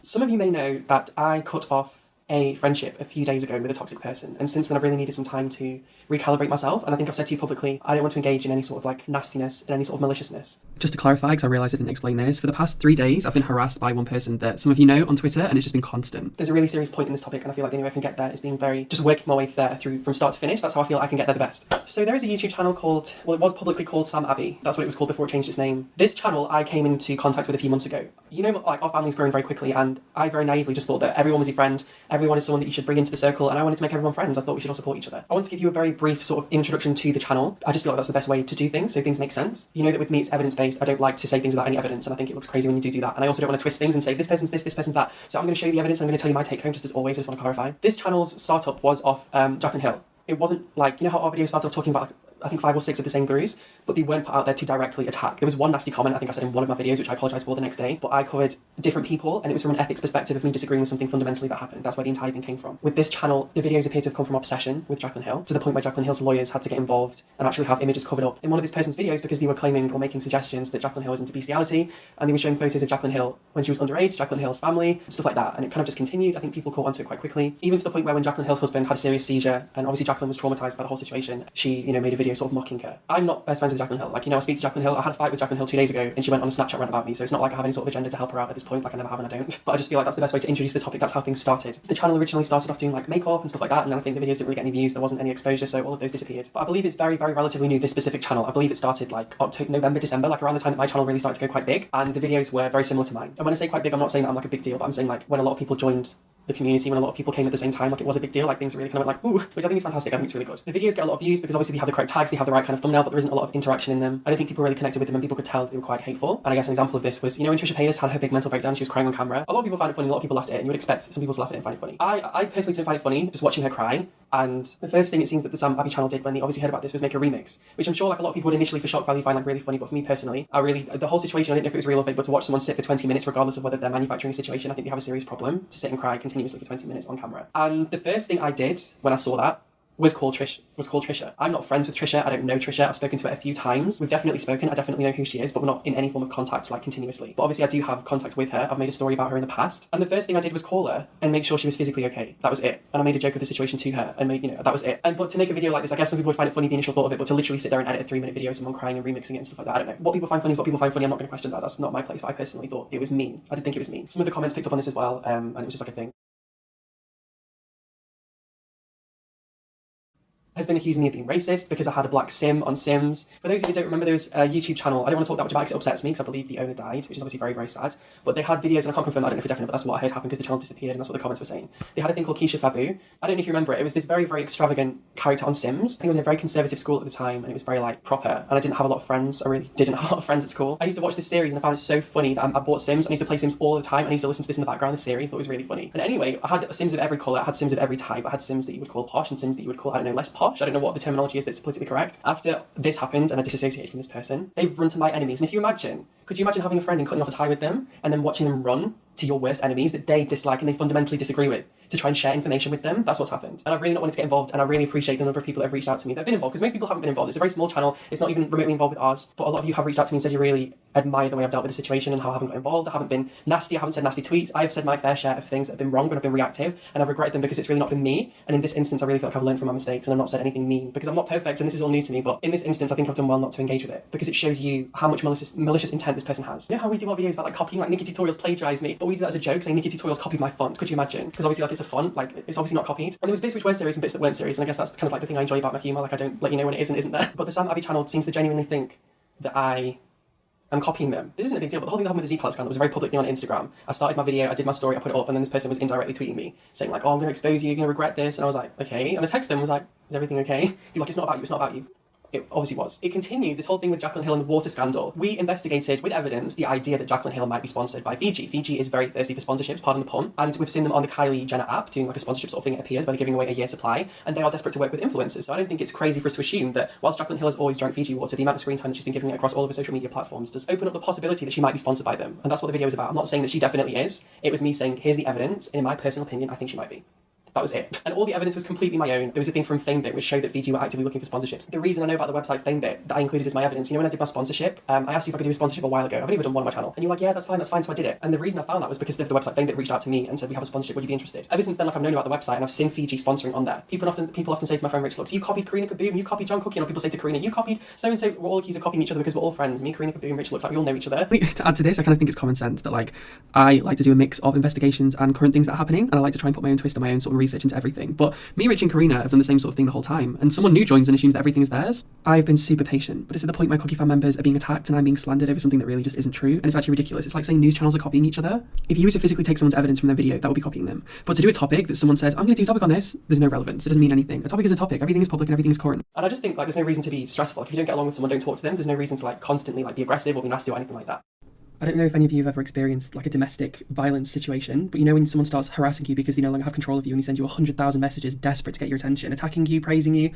Some of you may know that I cut off a friendship a few days ago with a toxic person, and since then I've really needed some time to recalibrate myself, and I think I've said to you publicly I don't want to engage in any sort of like nastiness and any sort of maliciousness. Just to clarify, because I realised I didn't explain this, for the past 3 days I've been harassed by one person that some of you know on Twitter, and it's just been constant. There's a really serious point in this topic, and I feel like the only way I can get there is being just working my way there through from start to finish. That's how I feel I can get there the best. So there is a YouTube channel called, well, it was publicly called Sam Abbey. That's what it was called before it changed its name. This channel I came into contact with a few months ago. You know, like, our family's growing very quickly, and I very naively just thought that everyone was your friend, everyone is someone that you should bring into the circle, and I wanted to make everyone friends. I thought we should all support each other. I want to give you a very brief sort of introduction to the channel. I just feel like that's the best way to do things, so things make sense. You know that with me it's evidence-based. I don't like to say things without any evidence, and I think it looks crazy when you do that. And I also don't want to twist things and say this person's this person's that. So I'm going to show you the evidence, and I'm going to tell you my take home, just as always. I just want to clarify. This channel's startup was off Jaclyn Hill. It wasn't like, you know how our video started off talking about, like, I think 5 or 6 of the same gurus, but they weren't put out there to directly attack. There was one nasty comment I think I said in one of my videos, which I apologise for the next day, but I covered different people, and it was from an ethics perspective of me disagreeing with something fundamentally that happened. That's where the entire thing came from. With this channel, the videos appear to have come from obsession with Jaclyn Hill, to the point where Jaclyn Hill's lawyers had to get involved and actually have images covered up in one of this person's videos because they were claiming or making suggestions that Jaclyn Hill was into bestiality, and they were showing photos of Jaclyn Hill when she was underage, Jaclyn Hill's family, stuff like that, and it kind of just continued. I think people caught onto it quite quickly, even to the point where when Jaclyn Hill's husband had a serious seizure, and obviously Jaclyn was traumatised by the whole situation, she, you know, made a video sort of mocking her. I'm not best friends with Jaclyn Hill. Like, you know, I speak to Jaclyn Hill. I had a fight with Jaclyn Hill 2 days ago, and she went on a Snapchat rant about me, so it's not like I have any sort of agenda to help her out at this point. Like, I never have and I don't. But I just feel like that's the best way to introduce the topic. That's how things started. The channel originally started off doing like makeup and stuff like that, and then I think the videos didn't really get any views. There wasn't any exposure, so all of those disappeared. But I believe it's very, very relatively new, this specific channel. I believe it started like October, November, December, like around the time that my channel really started to go quite big, and the videos were very similar to mine. And when I say quite big, I'm not saying that I'm like a big deal, but I'm saying like when a lot of people joined the community, when a lot of people came at the same time, like it was a big deal, like things really kind of went like, ooh, which I think is fantastic. I think it's really good. The videos get a lot of views because obviously they have the correct tags, they have the right kind of thumbnail, but there isn't a lot of interaction in them. I don't think people really connected with them, and people could tell they were quite hateful. And I guess an example of this was, you know, when Trisha Paytas had her big mental breakdown, she was crying on camera. A lot of people found it funny, a lot of people laughed at it, and you would expect some people to laugh at it and find it funny. I personally didn't find it funny, just watching her cry. And the first thing it seems that the Sam Abbey channel did when they obviously heard about this was make a remix, which I'm sure like a lot of people would initially for shock value find like really funny, but for me personally, the whole situation, I didn't know if it was real or fake, but to watch someone sit for 20 minutes regardless of whether they're manufacturing a situation, I think they have a serious problem to sit and cry continuously for 20 minutes on camera. And the first thing I did when I saw that was call Trisha. I'm not friends with Trisha. I don't know Trisha. I've spoken to her a few times. We've definitely spoken. I definitely know who she is, but we're not in any form of contact like continuously. But obviously I do have contact with her. I've made a story about her in the past. And the first thing I did was call her and make sure she was physically okay. That was it. And I made a joke of the situation to her and made, you know, that was it. But to make a video like this, I guess some people would find it funny, the initial thought of it, but to literally sit there and edit a 3-minute video of someone crying and remixing it and stuff like that, I don't know. What people find funny is what people find funny. I'm not going to question that. That's not my place, but I personally thought it was mean. I did think it was mean. Some of the comments picked up on this as well, and it was just like a thing. Has been accusing me of being racist because I had a black sim on Sims. For those of you who don't remember, there was a YouTube channel. I don't want to talk that much about it because it upsets me because I believe the owner died, which is obviously very, very sad. But they had videos, and I can't confirm that, I don't know for definite, but that's what I heard happened because the channel disappeared, and that's what the comments were saying. They had a thing called Keisha Fabu. I don't know if you remember it. It was this very, very extravagant character on Sims. I think it was in a very conservative school at the time, and it was very like proper. And I didn't have a lot of friends. I really didn't have a lot of friends at school. I used to watch this series, and I found it so funny that I bought Sims. I used to play Sims all the time, and I used to listen to this in the background of the series. That was really funny. And anyway, I had Sims of every colour. I had Sims of every type. I had Sims that you would call posh and Sims that you would call, I don't know, less posh. I don't know what the terminology is that's politically correct. After this happened and I disassociated from this person, they've run to my enemies. And if you imagine, could you imagine having a friend and cutting off a tie with them and then watching them run to your worst enemies that they dislike and they fundamentally disagree with to try and share information with them? That's what's happened. And I've really not wanted to get involved, and I really appreciate the number of people that have reached out to me that have been involved, because most people haven't been involved. It's a very small channel. It's not even remotely involved with ours, but a lot of you have reached out to me and said you really admire the way I've dealt with the situation and how I haven't got involved. I haven't been nasty. I haven't said nasty tweets. I have said my fair share of things that have been wrong and I've been reactive, and I've regretted them because it's really not been me. And in this instance, I really feel like I've learned from my mistakes and I've not said anything mean, because I'm not perfect and this is all new to me. But in this instance, I think I've done well not to engage with it, because it shows you how much malicious intent this person has. You know how we do our videos about like copying, like Nikki Tutorials plagiarise me, but we do that as a joke, saying Nikki Tutorials copied my font. Could you imagine? Because obviously like it's a font, like it's obviously not copied. And there was bits which were serious and bits that weren't serious, and I guess that's kind of like the thing I enjoy about my humour. Like I don't let you know when it is and isn't there. But the Sam Abbey channel seems to genuinely think that I am copying them. This isn't a big deal, but the whole thing that happened with the Z-Palace scandal was a very public thing on Instagram. I started my video, I did my story, I put it up, and then this person was indirectly tweeting me, saying like, oh, I'm going to expose you, you're going to regret this. And I was like, okay. And I texted them, was like, is everything okay? They're like, it's not about you, it's not about you. It obviously was. It continued, this whole thing with Jaclyn Hill and the water scandal. We investigated with evidence the idea that Jaclyn Hill might be sponsored by Fiji. Fiji is very thirsty for sponsorships, pardon the pun, and we've seen them on the Kylie Jenner app doing like a sponsorship sort of thing, it appears, where they're giving away a year supply, and they are desperate to work with influencers. So I don't think it's crazy for us to assume that whilst Jaclyn Hill has always drank Fiji water, the amount of screen time that she's been giving it across all of her social media platforms does open up the possibility that she might be sponsored by them. And that's what the video is about. I'm not saying that she definitely is. It was me saying, here's the evidence, and in my personal opinion, I think she might be. That was it. And all the evidence was completely my own. There was a thing from FameBit which showed that Fiji were actively looking for sponsorships. The reason I know about the website FameBit that I included as my evidence, you know when I did my sponsorship, I asked you if I could do a sponsorship a while ago. I've only ever done one on my channel. And you were like, yeah, that's fine, so I did it. And the reason I found that was because the website FameBit reached out to me and said, we have a sponsorship, would you be interested? Ever since then, like I've known about the website and I've seen Fiji sponsoring on there. People often say to my friend Rich, look, so you copied Karina Kaboom, you copied John Kuckian, or people say to Karina, you copied so-and-so, we're all accused of copying each other because we're all friends. Me, Karina Kaboom, Rich looks like we all know each other. To add to this, I kind of think it's common sense that like, I like to do a mix of investigations and current things that are happening, and I like to try and put my own twist and my own sort of research into everything. But me, Rich and Karina have done the same sort of thing the whole time, and someone new joins and assumes that everything is theirs. I've been super patient, but it's at the point my Cookie fan members are being attacked and I'm being slandered over something that really just isn't true, and it's actually ridiculous. It's like saying news channels are copying each other. If you were to physically take someone's evidence from their video, that would be copying them. But to do a topic that someone says, I'm going to do a topic on this, there's no relevance. It doesn't mean anything. A topic is a topic. Everything is public and everything is current. And I just think like there's no reason to be stressful. Like, if you don't get along with someone, don't talk to them. There's no reason to like constantly like be aggressive or be nasty or anything like that. I don't know if any of you have ever experienced like a domestic violence situation, but you know when someone starts harassing you because they no longer have control of you and they send you 100,000 messages desperate to get your attention, attacking you, praising you.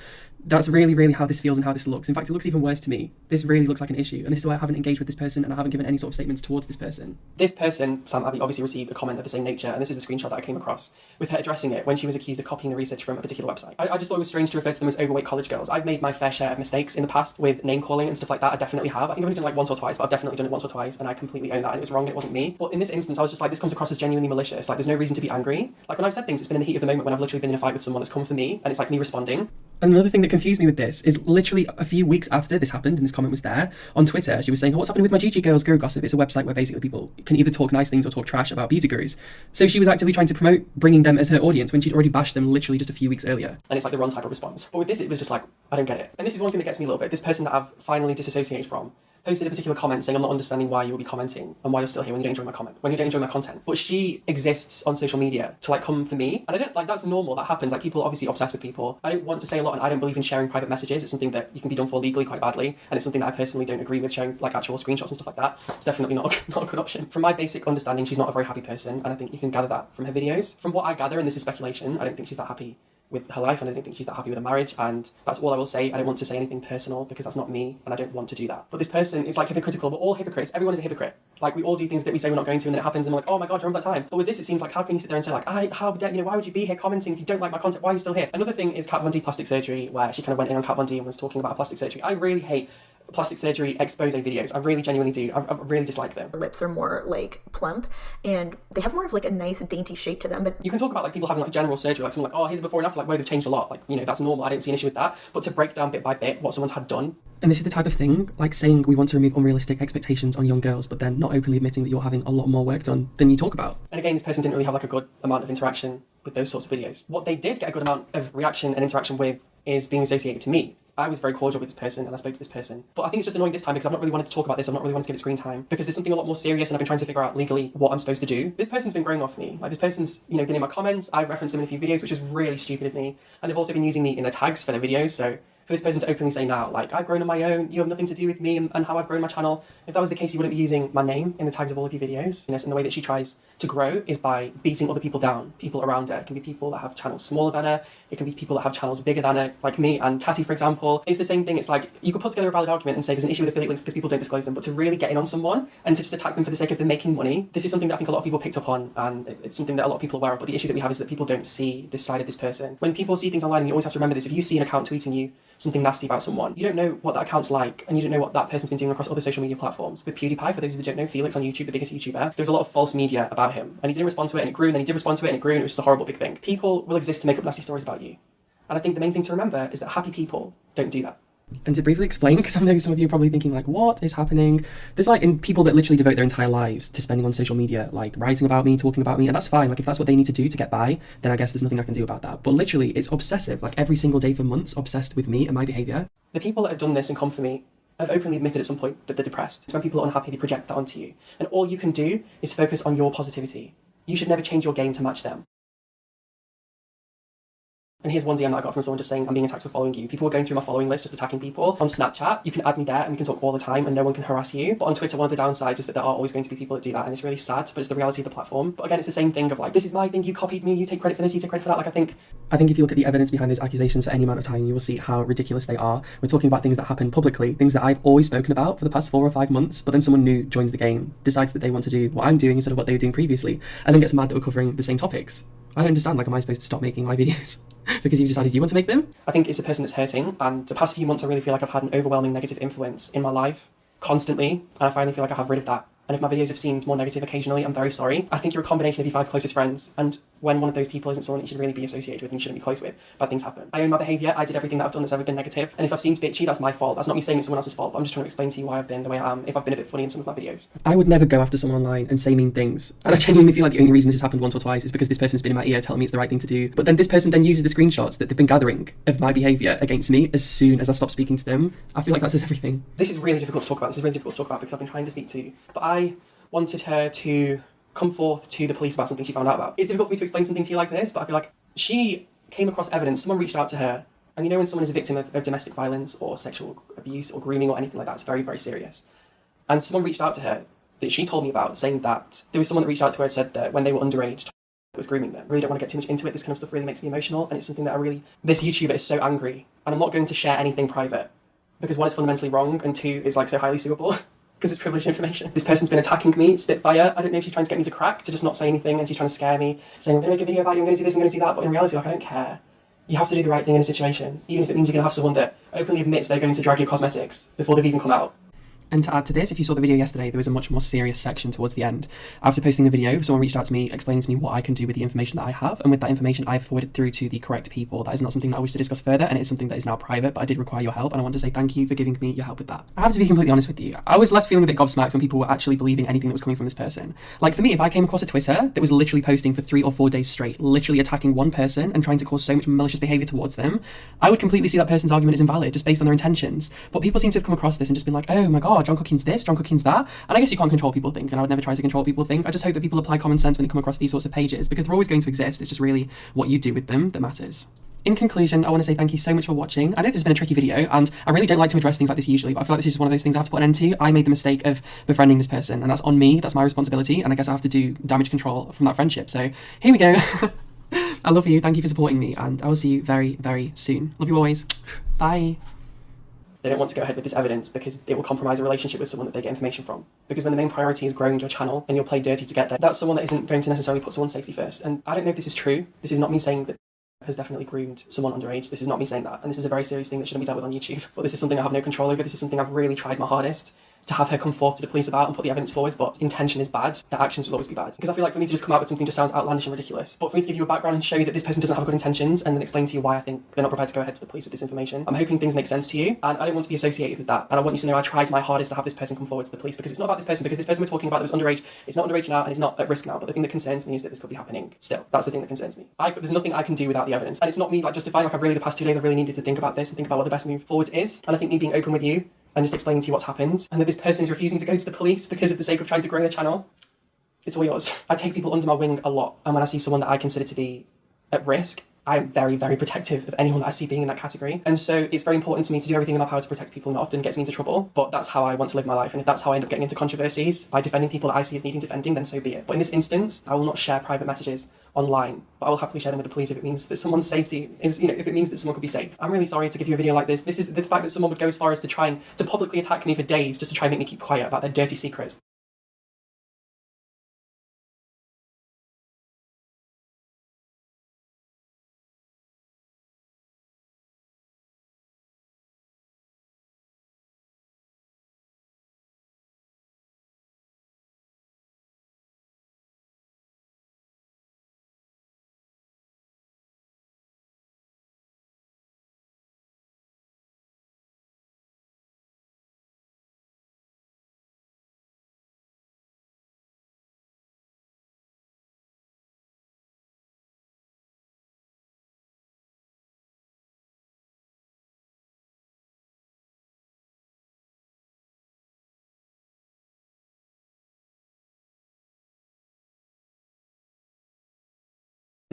That's really, really how this feels and how this looks. In fact, it looks even worse to me. This really looks like an issue, and this is why I haven't engaged with this person and I haven't given any sort of statements towards this person. This person, Sam Abbey, obviously received a comment of the same nature, and this is a screenshot that I came across with her addressing it when she was accused of copying the research from a particular website. I just thought it was strange to refer to them as overweight college girls. I've made my fair share of mistakes in the past with name calling and stuff like that. I definitely have. I think I've only done it like once or twice, but I've definitely done it once or twice, and I completely own that, and it was wrong. It wasn't me. But in this instance, I was just like, this comes across as genuinely malicious. Like, there's no reason to be angry. Like, when I've said things, it's been in the heat of the moment when I've literally been in a fight with someone that's come for me, and it's like me responding. Another thing that confused me with this is literally a few weeks after this happened and this comment was there, on Twitter, she was saying, oh, what's happening with my GG Girls Guru Gossip? It's a website where basically people can either talk nice things or talk trash about beauty gurus. So she was actively trying to promote bringing them as her audience when she'd already bashed them literally just a few weeks earlier. And it's like the wrong type of response. But with this, it was just like, I don't get it. And this is one thing that gets me a little bit. This person that I've finally disassociated from posted a particular comment saying, I'm not understanding why you will be commenting and why you're still here when you don't enjoy my comment, when you don't enjoy my content. But she exists on social media to like come for me. And I don't like, that's normal, that happens. Like, people are obviously obsessed with people. I don't want to say a lot, and I don't believe in sharing private messages. It's something that you can be done for legally quite badly. And it's something that I personally don't agree with, sharing like actual screenshots and stuff like that. It's definitely not a good option. From my basic understanding, she's not a very happy person. And I think you can gather that from her videos. From what I gather, and this is speculation, I don't think she's that happy with her life, and I don't think she's that happy with her marriage, and that's all I will say. I don't want to say anything personal because that's not me, and I don't want to do that. But this person is like hypocritical. We're all hypocrites. Everyone is a hypocrite. Like, we all do things that we say we're not going to, and then it happens, and we're like, oh my god, do you remember that time? But with this, it seems like, how can you sit there and say like, why would you be here commenting if you don't like my content? Why are you still here? Another thing is Kat Von D plastic surgery, where she kind of went in on Kat Von D and was talking about plastic surgery. I really hate plastic surgery expose videos. I really genuinely do. I really dislike them. Lips are more like plump and they have more of like a nice dainty shape to them. But you can talk about like people having like general surgery, like someone like, oh, here's a before and after, like, whoa, they've changed a lot. Like, you know, that's normal. I don't see an issue with that. But to break down bit by bit what someone's had done. And this is the type of thing, like saying we want to remove unrealistic expectations on young girls, but then not openly admitting that you're having a lot more work done than you talk about. And again, this person didn't really have like a good amount of interaction with those sorts of videos. What they did get a good amount of reaction and interaction with is being associated to me. I was very cordial with this person and I spoke to this person. But I think it's just annoying this time because I've not really wanted to talk about this. I've not really wanted to give it screen time because there's something a lot more serious and I've been trying to figure out legally what I'm supposed to do. This person's been growing off me. Like, this person's, you know, been in my comments. I've referenced them in a few videos, which is really stupid of me. And they've also been using me in their tags for their videos. So for this person to openly say now, like, I've grown on my own, you have nothing to do with me and how I've grown my channel. If that was the case, you wouldn't be using my name in the tags of all of your videos. And the way that she tries to grow is by beating other people down, people around her. It can be people that have channels smaller than her. It can be people that have channels bigger than her, like me and Tati, for example. It's the same thing. It's like, you could put together a valid argument and say there's an issue with affiliate links because people don't disclose them, but to really get in on someone and to just attack them for the sake of them making money, this is something that I think a lot of people picked up on, and it's something that a lot of people are aware of. But the issue that we have is that people don't see this side of this person. When people see things online, and you always have to remember this, if you see an account tweeting you something nasty about someone, you don't know what that account's like, and you don't know what that person's been doing across other social media platforms. With PewDiePie, for those who don't know, Felix on YouTube, the biggest YouTuber, there's a lot of false media about him, and he didn't respond to it, and it grew, and then he did respond to it, and it grew, and it was just a horrible big thing. People will exist to make up nasty stories about you, and I think the main thing to remember is that happy people don't do that. And to briefly explain, because I know some of you are probably thinking like, what is happening? There's like people that literally devote their entire lives to spending on social media, like writing about me, talking about me, and that's fine. Like, if that's what they need to do to get by, then I guess there's nothing I can do about that. But literally, it's obsessive, like every single day for months, obsessed with me and my behaviour. The people that have done this and come for me have openly admitted at some point that they're depressed. It's when people are unhappy, they project that onto you. And all you can do is focus on your positivity. You should never change your game to match them. And here's one DM that I got from someone just saying, I'm being attacked for following you. People were going through my following list, just attacking people. On Snapchat, you can add me there and we can talk all the time and no one can harass you. But on Twitter, one of the downsides is that there are always going to be people that do that, and it's really sad, but it's the reality of the platform. But again, it's the same thing of like, this is my thing, you copied me, you take credit for this, you take credit for that. Like, I think if you look at the evidence behind those accusations for any amount of time, you will see how ridiculous they are. We're talking about things that happen publicly, things that I've always spoken about for the past 4 or 5 months, but then someone new joins the game, decides that they want to do what I'm doing instead of what they were doing previously, and then gets mad that we're covering the same topics. I don't understand, like, am I supposed to stop making my videos because you've decided you want to make them? I think it's a person that's hurting, and the past few months I really feel like I've had an overwhelming negative influence in my life, constantly, and I finally feel like I have rid of that. And if my videos have seemed more negative occasionally, I'm very sorry. I think you're a combination of your 5 closest friends, and when one of those people isn't someone that you should really be associated with and you shouldn't be close with, bad things happen. I own my behaviour, I did everything that I've done that's ever been negative, and if I've seemed bitchy, that's my fault. That's not me saying it's someone else's fault, but I'm just trying to explain to you why I've been the way I am, if I've been a bit funny in some of my videos. I would never go after someone online and say mean things, and I genuinely feel like the only reason this has happened once or twice is because this person's been in my ear telling me it's the right thing to do, but then this person then uses the screenshots that they've been gathering of my behaviour against me as soon as I stop speaking to them. I feel like that says everything. This is really difficult to talk about, because I've been trying to speak to, but I wanted her to come forth to the police about something she found out about. It's difficult for me to explain something to you like this, but I feel like she came across evidence, someone reached out to her, and you know when someone is a victim of domestic violence or sexual abuse or grooming or anything like that, it's very, very serious. And someone reached out to her that she told me about, saying that there was someone that reached out to her and said that when they were underage, was grooming them. I really don't want to get too much into it, this kind of stuff really makes me emotional, and it's something that this YouTuber is so angry, and I'm not going to share anything private, because 1, it's fundamentally wrong, and 2, it's like so highly suable. Because it's privileged information. This person's been attacking me, Spitfire. I don't know if she's trying to get me to crack, to just not say anything, and she's trying to scare me, saying, I'm going to make a video about you, I'm going to do this, I'm going to do that, but in reality, like, I don't care. You have to do the right thing in a situation, even if it means you're going to have someone that openly admits they're going to drag your cosmetics before they've even come out. And to add to this, if you saw the video yesterday, there was a much more serious section towards the end. After posting the video, someone reached out to me explaining to me what I can do with the information that I have, and with that information I've forwarded through to the correct people. That is not something that I wish to discuss further, and it's something that is now private, but I did require your help, and I want to say thank you for giving me your help with that. I have to be completely honest with you. I was left feeling a bit gobsmacked when people were actually believing anything that was coming from this person. Like, for me, if I came across a Twitter that was literally posting for 3 or 4 days straight, literally attacking one person and trying to cause so much malicious behaviour towards them, I would completely see that person's argument as invalid just based on their intentions. But people seem to have come across this and just been like, oh my god, John Kuckian's this, John Kuckian's that, and I guess you can't control what people think, and I would never try to control what people think. I just hope that people apply common sense when they come across these sorts of pages, because they're always going to exist. It's just really what you do with them that matters. In conclusion, I want to say thank you so much for watching. I know this has been a tricky video, and I really don't like to address things like this usually, but I feel like this is just one of those things I have to put an end to. I made the mistake of befriending this person, and that's on me, that's my responsibility, and I guess I have to do damage control from that friendship. So here we go. I love you, thank you for supporting me, and I will see you very, very soon. Love you always. Bye. They don't want to go ahead with this evidence because it will compromise a relationship with someone that they get information from. Because when the main priority is growing your channel and you'll play dirty to get there, that's someone that isn't going to necessarily put someone's safety first. And I don't know if this is true. This is not me saying that has definitely groomed someone underage. This is not me saying that. And this is a very serious thing that shouldn't be dealt with on YouTube. But this is something I have no control over. This is something I've really tried my hardest to have her come forth to the police about and put the evidence forwards, but intention is bad, the actions will always be bad. Because I feel like for me to just come out with something just sounds outlandish and ridiculous. But for me to give you a background and show you that this person doesn't have good intentions and then explain to you why I think they're not prepared to go ahead to the police with this information, I'm hoping things make sense to you, and I don't want to be associated with that. And I want you to know I tried my hardest to have this person come forward to the police, because it's not about this person, because this person we're talking about that was underage, it's not underage now and it's not at risk now, but the thing that concerns me is that this could be happening still. That's the thing that concerns me. There's nothing I can do without the evidence. And it's not me like justifying, like, the past 2 days I've really needed to think about this and think about what the best move forward is. And I think me being open with you and just explaining to you what's happened, and that this person is refusing to go to the police because of the sake of trying to grow their channel, it's all yours. I take people under my wing a lot, and when I see someone that I consider to be at risk, I am very, very protective of anyone that I see being in that category. And so it's very important to me to do everything in my power to protect people, and it often gets me into trouble, but that's how I want to live my life. And if that's how I end up getting into controversies, by defending people that I see as needing defending, then so be it. But in this instance, I will not share private messages online, but I will happily share them with the police if it means that someone's safety is, if it means that someone could be safe. I'm really sorry to give you a video like this. This is the fact that someone would go as far as to try and to publicly attack me for days just to try and make me keep quiet about their dirty secrets.